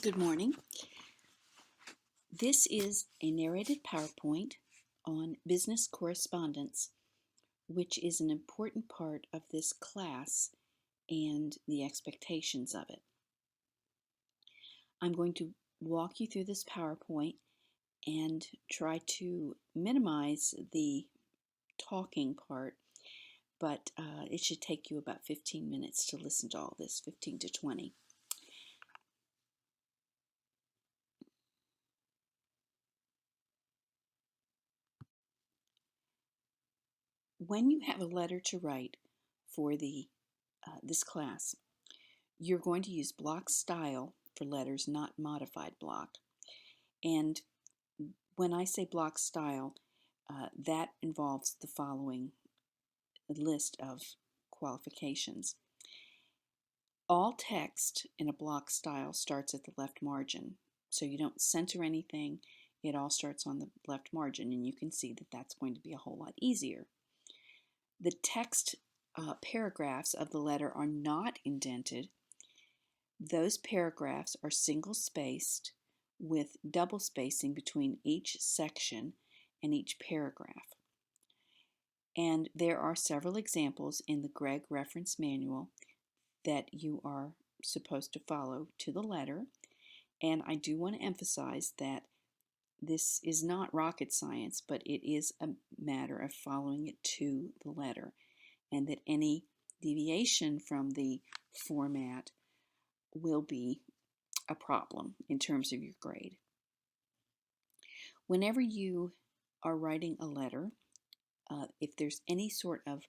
Good morning. This is a narrated PowerPoint on business correspondence, which is an important part of this class and the expectations of it. I'm going to walk you through this PowerPoint and try to minimize the talking part, but it should take you about 15 minutes to listen to all this, 15 to 20. When you have a letter to write for this class, you're going to use block style for letters, not modified block. And when I say block style, that involves the following list of qualifications. All text in a block style starts at the left margin, so you don't center anything. It all starts on the left margin, and you can see that that's going to be a whole lot easier. The text paragraphs of the letter are not indented. Those paragraphs are single-spaced with double spacing between each section and each paragraph. And there are several examples in the Gregg Reference Manual that you are supposed to follow to the letter. And I do want to emphasize that this is not rocket science, but it is a matter of following it to the letter, and that any deviation from the format will be a problem in terms of your grade. Whenever you are writing a letter, if there's any sort of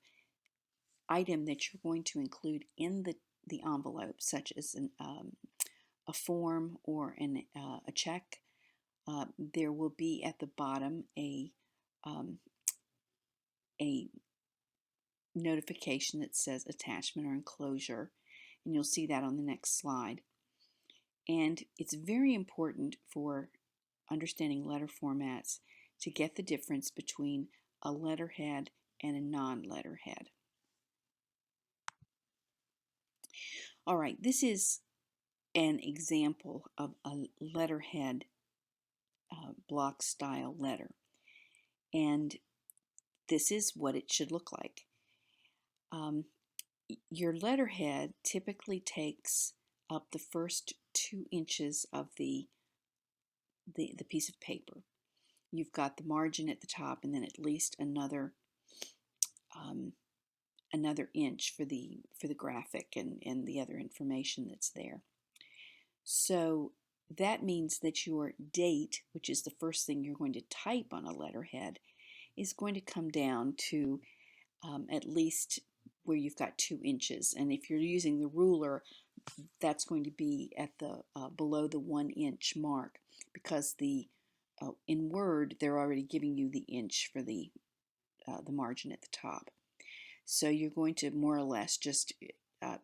item that you're going to include in the envelope, such as a form or a check, there will be at the bottom a notification that says attachment or enclosure, and you'll see that on the next slide. And it's very important for understanding letter formats to get the difference between a letterhead and a non-letterhead. All right, this is an example of a letterhead block style letter, and this is what it should look like. Your letterhead typically takes up the first 2 inches of the piece of paper. You've got the margin at the top, and then at least another inch for the graphic and the other information that's there. So that means that your date, which is the first thing you're going to type on a letterhead, is going to come down to at least where you've got 2 inches. And if you're using the ruler, that's going to be at the below the 1 inch mark, because in Word they're already giving you the inch for the margin at the top. So you're going to more or less just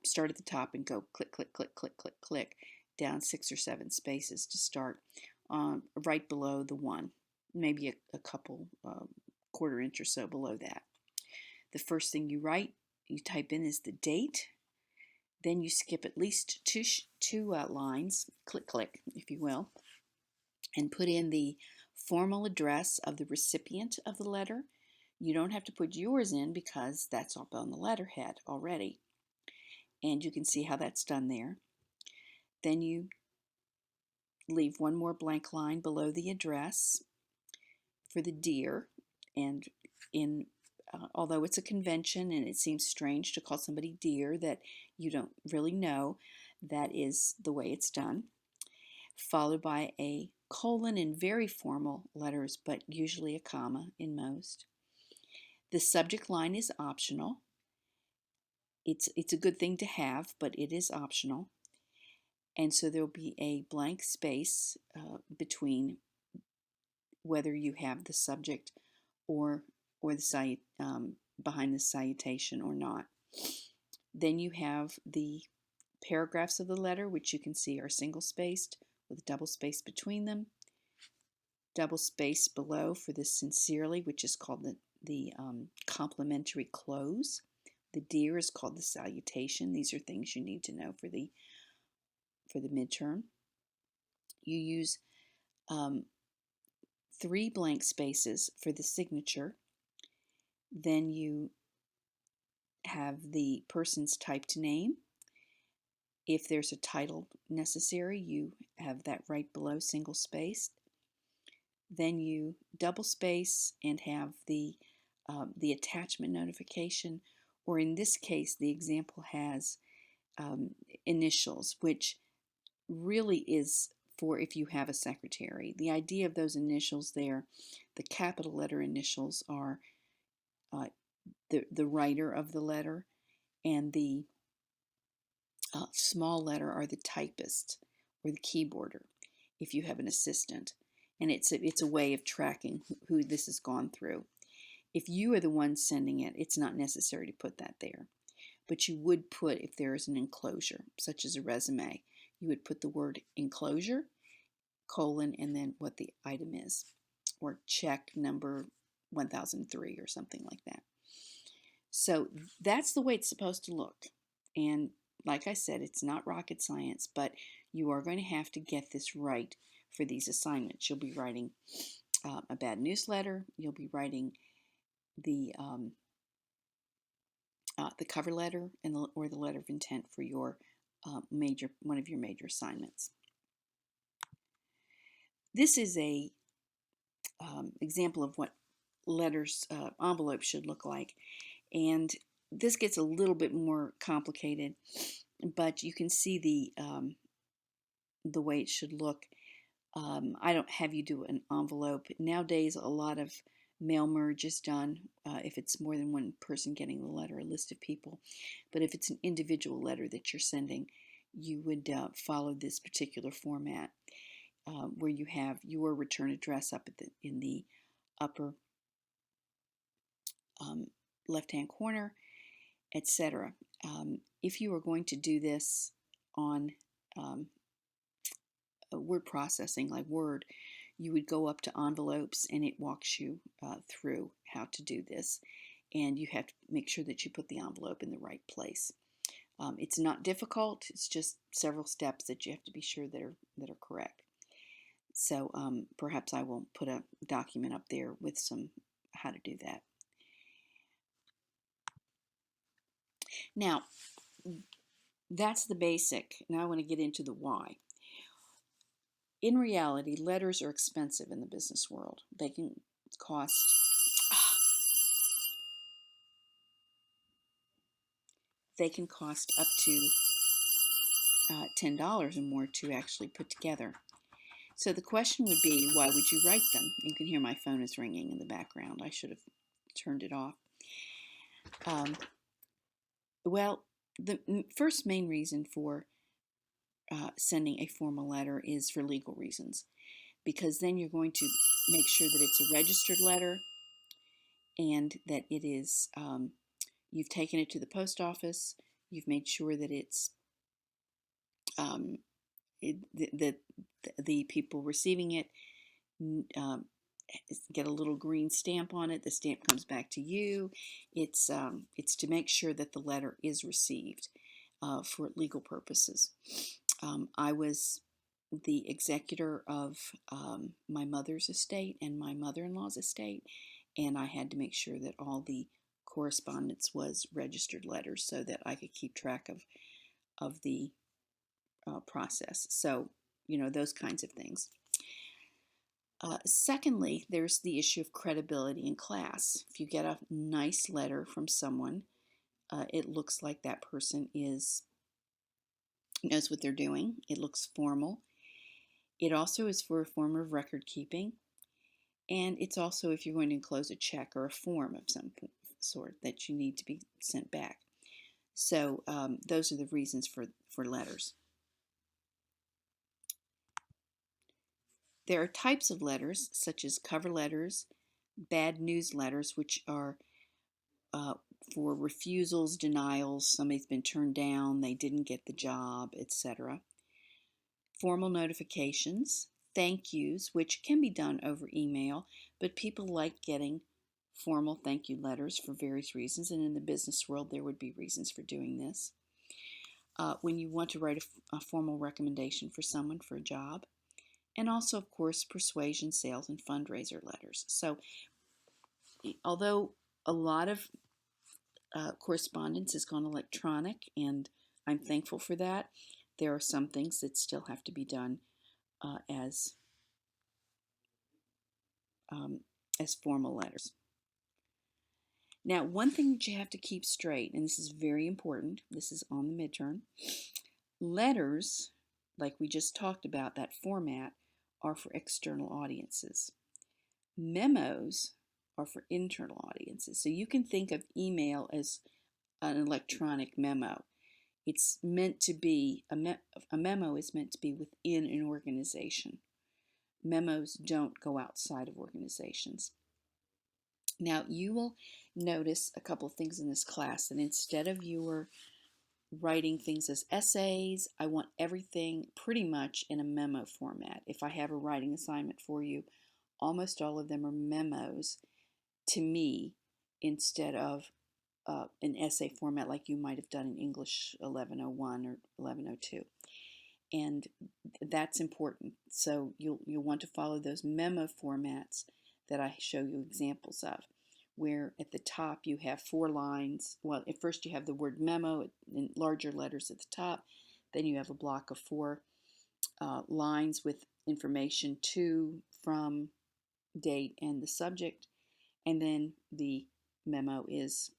start at the top and go click, click, click, click, click, click down 6 or 7 spaces to start right below the 1, maybe a couple quarter inch or so below that. The first thing you type in is the date. Then you skip at least two lines, click, click, if you will, and put in the formal address of the recipient of the letter. You don't have to put yours in because that's up on the letterhead already. And you can see how that's done there. Then you leave one more blank line below the address for the dear. And although it's a convention and it seems strange to call somebody dear that you don't really know, that is the way it's done. Followed by a colon in very formal letters, but usually a comma in most. The subject line is optional. It's a good thing to have, but it is optional. And so there'll be a blank space between whether you have the subject or the behind the citation or not. Then you have the paragraphs of the letter, which you can see are single-spaced with a double space between them. Double space below for the sincerely, which is called the complimentary close. The dear is called the salutation. These are things you need to know for the midterm. You use 3 blank spaces for the signature. Then you have the person's typed name. If there's a title necessary, you have that right below, single spaced. Then you double space and have the attachment notification, or in this case, the example has initials, which really is for if you have a secretary. The idea of those initials there, the capital letter initials are the writer of the letter, and the small letter are the typist or the keyboarder if you have an assistant. And it's a way of tracking who this has gone through. If you are the one sending it, it's not necessary to put that there. But you would put, if there is an enclosure, such as a resume, you would put the word enclosure, colon, and then what the item is, or check number 1003 or something like that. So that's the way it's supposed to look. And like I said, it's not rocket science, but you are going to have to get this right for these assignments. You'll be writing a bad newsletter. You'll be writing the cover letter or the letter of intent for your one of your major assignments. This is a example of what letters envelopes should look like, and this gets a little bit more complicated, but you can see the way it should look. I don't have you do an envelope. Nowadays, a lot of mail merge is done if it's more than one person getting the letter, a list of people. But if it's an individual letter that you're sending, you would follow this particular format where you have your return address up in the upper left-hand corner, etc. If you are going to do this on word processing like Word, you would go up to envelopes and it walks you through how to do this, and you have to make sure that you put the envelope in the right place. It's not difficult, it's just several steps that you have to be sure that are correct. So perhaps I will put a document up there with some how to do that. Now, that's the basic. Now I want to get into the why. In reality, letters are expensive in the business world. They can cost up to $10 or more to actually put together. So the question would be, why would you write them? You can hear my phone is ringing in the background. I should have turned it off. Well, the first main reason for sending a formal letter is for legal reasons, because then you're going to make sure that it's a registered letter and that it is you've taken it to the post office, you've made sure that it's the people receiving it get a little green stamp on it. The stamp comes back to you. It's to make sure that the letter is received for legal purposes. I was the executor of my mother's estate and my mother-in-law's estate, and I had to make sure that all the correspondence was registered letters so that I could keep track of the process. So, those kinds of things. Secondly, there's the issue of credibility in class. If you get a nice letter from someone, it looks like that person knows what they're doing. It looks formal. It also is for a form of record keeping, and it's also if you're going to enclose a check or a form of some sort that you need to be sent back. So those are the reasons for letters. There are types of letters, such as cover letters, bad news letters, which are for refusals, denials, somebody's been turned down, they didn't get the job, etc. Formal notifications, thank yous, which can be done over email, but people like getting formal thank you letters for various reasons, and in the business world there would be reasons for doing this. When you want to write a formal recommendation for someone for a job, and also, of course, persuasion, sales, and fundraiser letters. So although a lot of correspondence has gone electronic, and I'm thankful for that, there are some things that still have to be done as formal letters. Now, one thing that you have to keep straight, and this is very important, this is on the midterm, letters, like we just talked about, that format, are for external audiences. Memos are for internal audiences. So you can think of email as an electronic memo. It's meant to be, a memo is meant to be within an organization. Memos don't go outside of organizations. Now, you will notice a couple of things in this class, that instead of your writing things as essays, I want everything pretty much in a memo format. If I have a writing assignment for you, almost all of them are memos to me instead of an essay format like you might have done in English 1101 or 1102. And that's important. So you'll want to follow those memo formats that I show you examples of, where at the top you have 4 lines. Well, at first you have the word memo in larger letters at the top. Then you have a block of 4 lines with information to, from, date, and the subject. And then the memo is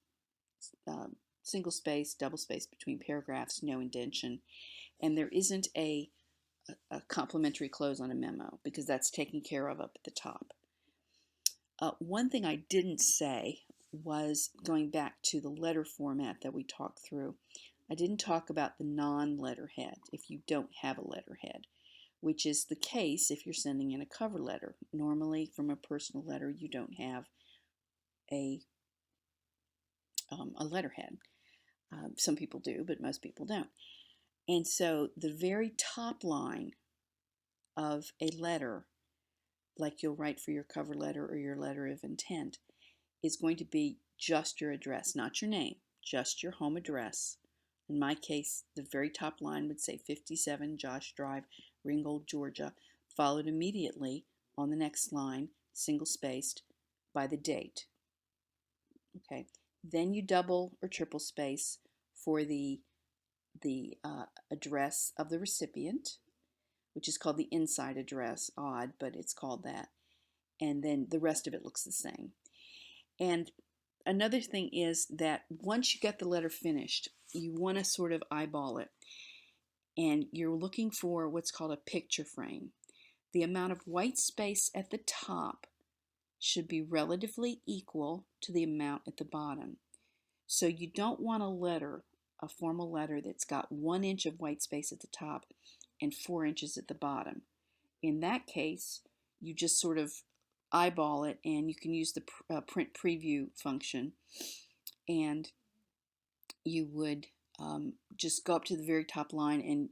single space, double space between paragraphs, no indentation. And there isn't a complimentary close on a memo because that's taken care of up at the top. One thing I didn't say was, going back to the letter format that we talked through, I didn't talk about the non-letterhead if you don't have a letterhead, which is the case if you're sending in a cover letter. Normally, from a personal letter, you don't have a letterhead. Some people do, but most people don't. And so the very top line of a letter, like you'll write for your cover letter or your letter of intent, is going to be just your address, not your name, just your home address. In my case, the very top line would say 57 Josh Drive, Ringgold, Georgia, followed immediately on the next line, single spaced, by the date. Okay, then you double or triple space for the address of the recipient, which is called the inside address. Odd, but it's called that. And then the rest of it looks the same. And another thing is that once you get the letter finished, you want to sort of eyeball it. And you're looking for what's called a picture frame. The amount of white space at the top should be relatively equal to the amount at the bottom. So you don't want a formal letter that's got 1 inch of white space at the top and 4 inches at the bottom. In that case, you just sort of eyeball it, and you can use the print preview function, and you would just go up to the very top line and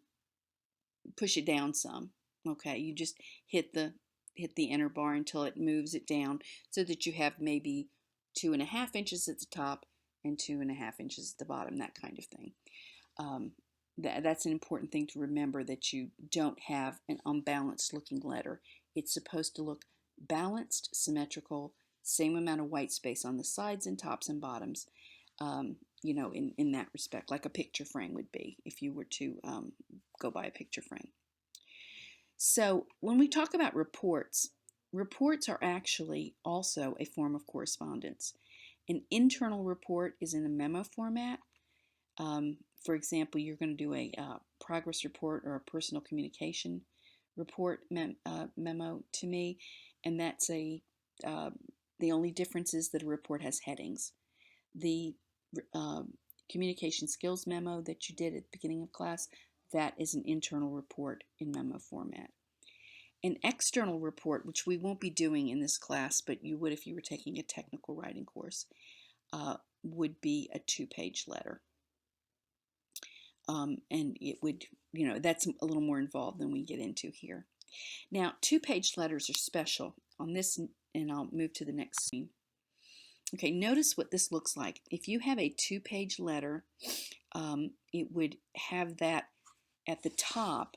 push it down some. Okay, you just hit the enter bar until it moves it down so that you have maybe 2.5 inches at the top and 2.5 inches at the bottom, that kind of thing. That's an important thing to remember, that you don't have an unbalanced looking letter. It's supposed to look balanced, symmetrical, same amount of white space on the sides and tops and bottoms, in that respect, like a picture frame would be if you were to go by a picture frame. So when we talk about reports, reports are actually also a form of correspondence. An internal report is in a memo format. For example, you're going to do a progress report or a personal communication report memo to me, and that's the only difference is that a report has headings. The communication skills memo that you did at the beginning of class, that is an internal report in memo format. An external report, which we won't be doing in this class, but you would if you were taking a technical writing course, would be a 2-page letter. And it would, that's a little more involved than we get into here. Now, 2-page letters are special on this, and I'll move to the next screen. Okay, notice what this looks like. If you have a 2-page letter, it would have that at the top.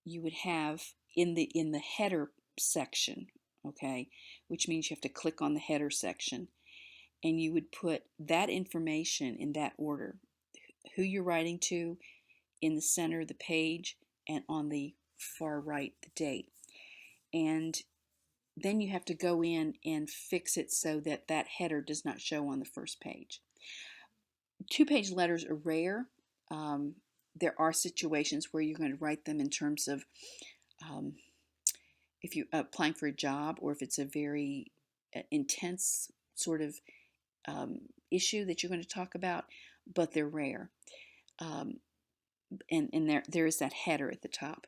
You would have in the header section, okay, which means you have to click on the header section, and you would put that information in that order: who you're writing to in the center of the page, and on the far right, the date. And then you have to go in and fix it so that that header does not show on the first page. Two-page letters are rare. There are situations where you're going to write them in terms of if you're applying for a job, or if it's a very intense sort of issue that you're going to talk about, but they're rare. And there is that header at the top.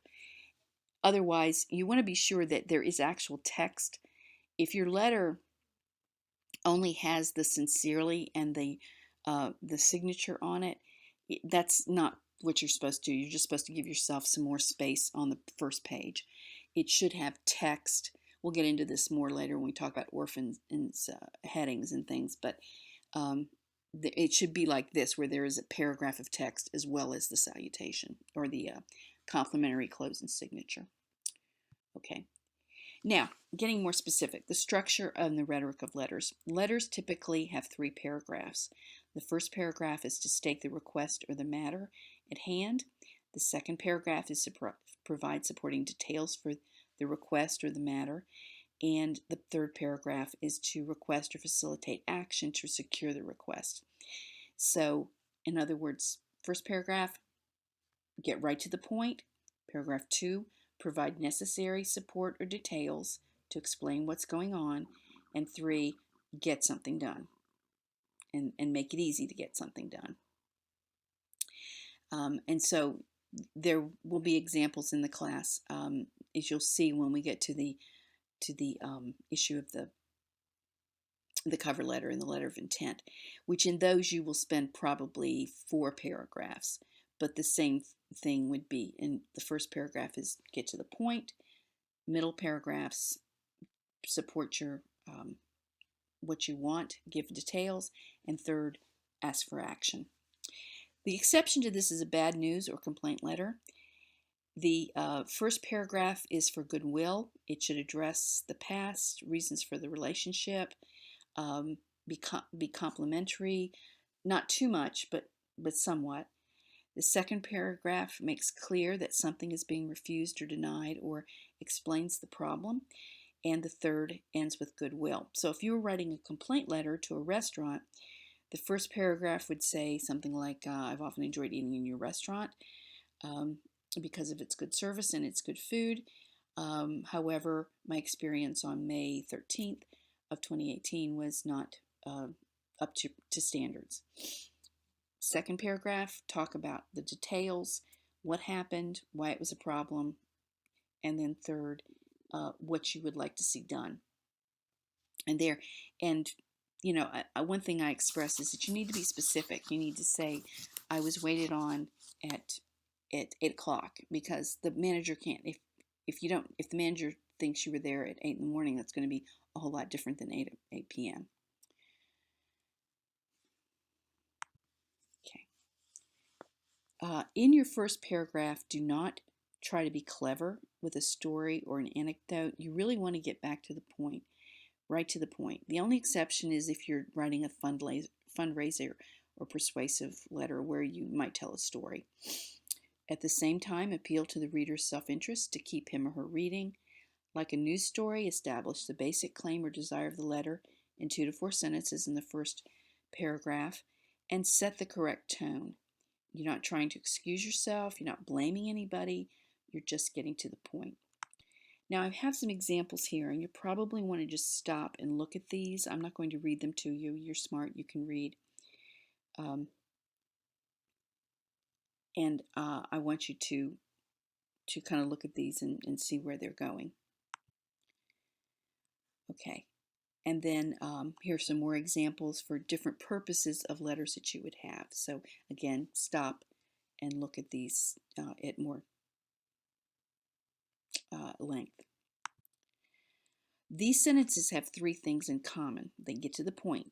Otherwise, you want to be sure that there is actual text. If your letter only has the sincerely and the signature on it, that's not what you're supposed to do. You're just supposed to give yourself some more space on the first page. It should have text. We'll get into this more later when we talk about orphans and headings and things, but it should be like this, where there is a paragraph of text as well as the salutation or the complimentary close and signature. Okay. Now, getting more specific, the structure and the rhetoric of letters. Letters typically have 3 paragraphs. The first paragraph is to state the request or the matter at hand. The second paragraph is to provide supporting details for the request or the matter. And the third paragraph is to request or facilitate action to secure the request. So, in other words, first paragraph, get right to the point. Paragraph 2, provide necessary support or details to explain what's going on. And 3, get something done and make it easy to get something done. And so there will be examples in the class, as you'll see when we get to the issue of the cover letter and the letter of intent, which in those you will spend probably 4 paragraphs. But the same thing would be in the first paragraph is get to the point, middle paragraphs support your what you want, give details, and third, ask for action. The exception to this is a bad news or complaint letter. The first paragraph is for goodwill. It should address the past, reasons for the relationship, be complimentary, not too much, but somewhat. The second paragraph makes clear that something is being refused or denied, or explains the problem. And the third ends with goodwill. So if you were writing a complaint letter to a restaurant, the first paragraph would say something like, I've often enjoyed eating in your restaurant because of its good service and its good food. However, my experience on May 13th of 2018 was not up to standards. Second paragraph, talk about the details, what happened, why it was a problem, and then third, what you would like to see done. And you know, one thing I express is that you need to be specific. You need to say, I was waited on at 8 o'clock, because the manager can't, if the manager thinks you were there at 8 in the morning, that's going to be a whole lot different than 8 p.m. Okay. In your first paragraph, do not try to be clever with a story or an anecdote. You really want to get back to the point, right to the point. The only exception is if you're writing a fundraiser or persuasive letter where you might tell a story. At the same time, appeal to the reader's self-interest to keep him or her reading. Like a news story, establish the basic claim or desire of the letter in 2 to 4 sentences in the first paragraph, and set the correct tone. You're not trying to excuse yourself, you're not blaming anybody, you're just getting to the point. Now, I have some examples here, and you probably want to just stop and look at these. I'm not going to read them to you. You're smart, you can read. And I want you to kind of look at these and see where they're going. Okay, and then here's some more examples for different purposes of letters that you would have. So again, stop and look at these at more length. These sentences have 3 things in common. They get to the point.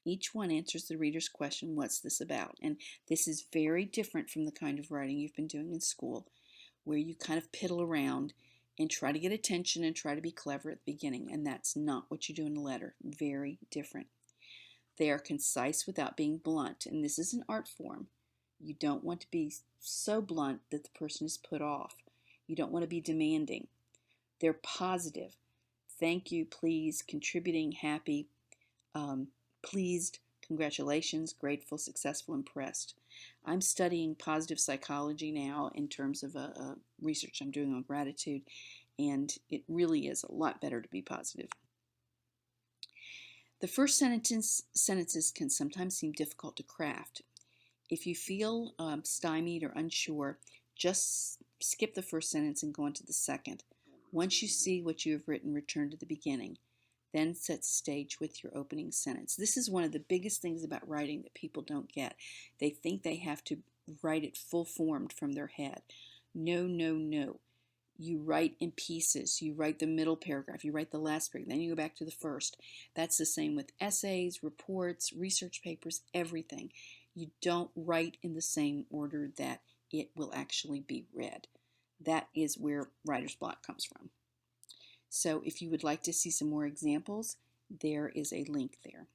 Each one answers the reader's question, what's this about? And this is very different from the kind of writing you've been doing in school, where you kind of piddle around and try to get attention and try to be clever at the beginning, and that's not what you do in a letter. Very different. They are concise without being blunt, and this is an art form. You don't want to be so blunt that the person is put off. You don't want to be demanding. They're positive. Thank you, please, contributing, happy, pleased, congratulations, grateful, successful, impressed. I'm studying positive psychology now in terms of a research I'm doing on gratitude, and it really is a lot better to be positive. The first sentences can sometimes seem difficult to craft. If you feel stymied or unsure, just skip the first sentence and go on to the second. Once you see what you have written, return to the beginning. Then set the stage with your opening sentence. This is one of the biggest things about writing that people don't get. They think they have to write it full formed from their head. No, no, no. You write in pieces. You write the middle paragraph. You write the last paragraph. Then you go back to the first. That's the same with essays, reports, research papers, everything. You don't write in the same order that it will actually be read. That is where writer's block comes from. So if you would like to see some more examples, there is a link there.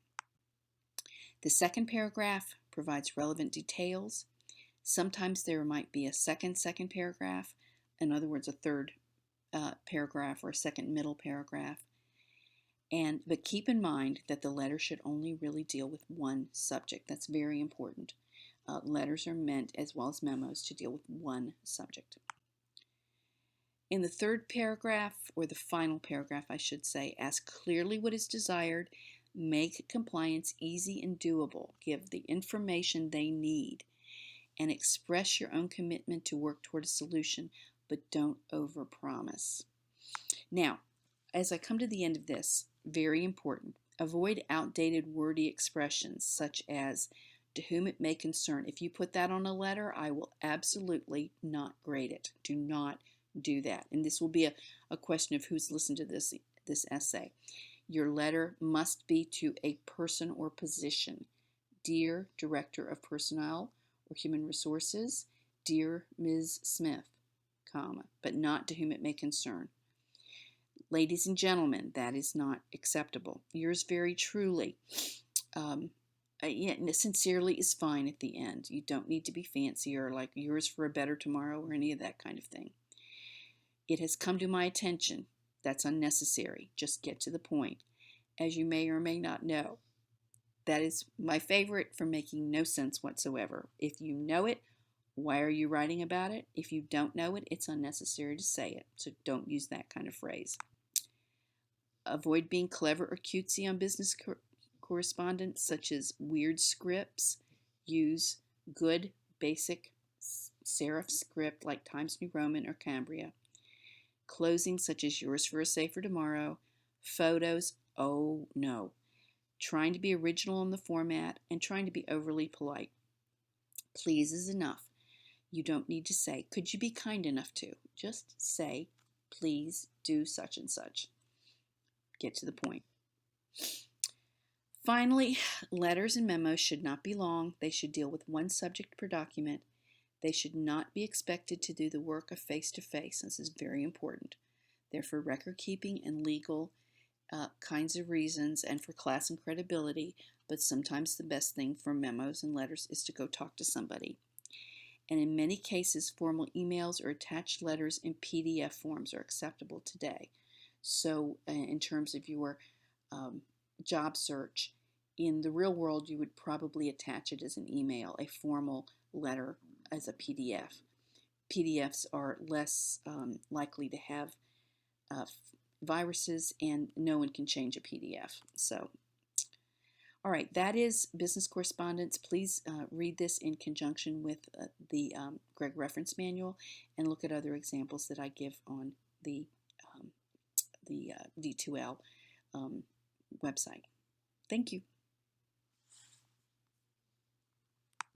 The second paragraph provides relevant details. Sometimes there might be a second paragraph, in other words, a third paragraph or a second middle paragraph. But keep in mind that the letter should only really deal with one subject. That's very important. Letters are meant, as well as memos, to deal with one subject. In the third paragraph, or the final paragraph, I should say, ask clearly what is desired, make compliance easy and doable, give the information they need, and express your own commitment to work toward a solution, but don't overpromise. Now, as I come to the end of this, very important, avoid outdated wordy expressions such as to whom it may concern. If you put that on a letter, I will absolutely not grade it. Do not do that. And this will be a question of who's listened to this essay. Your letter must be to a person or position. Dear Director of Personnel or Human Resources, dear Ms. Smith, comma, but not to whom it may concern. Ladies and gentlemen, that is not acceptable. Yours very truly. Sincerely is fine at the end. You don't need to be fancy or like yours for a better tomorrow or any of that kind of thing. It has come to my attention. That's unnecessary. Just get to the point. As you may or may not know, that is my favorite for making no sense whatsoever. If you know it, why are you writing about it? If you don't know it, it's unnecessary to say it. So don't use that kind of phrase. Avoid being clever or cutesy on business correspondence, such as weird scripts. Use good, basic serif script like Times New Roman or Cambria. Closing, such as yours for a safer tomorrow. Photos, oh no. Trying to be original in the format and trying to be overly polite. Please is enough. You don't need to say, could you be kind enough to? Just say, please do such and such. Get to the point. Finally, letters and memos should not be long. They should deal with one subject per document. They should not be expected to do the work of face-to-face. This is very important. They're for record keeping and legal kinds of reasons and for class and credibility, but sometimes the best thing for memos and letters is to go talk to somebody. And in many cases, formal emails or attached letters in PDF forms are acceptable today. So in terms of your job search, in the real world, you would probably attach it as an email, a formal letter as a PDF. PDFs are less likely to have viruses, and no one can change a PDF. So, all right, that is business correspondence. Please read this in conjunction with the Gregg Reference Manual and look at other examples that I give on the D2L website. Thank you.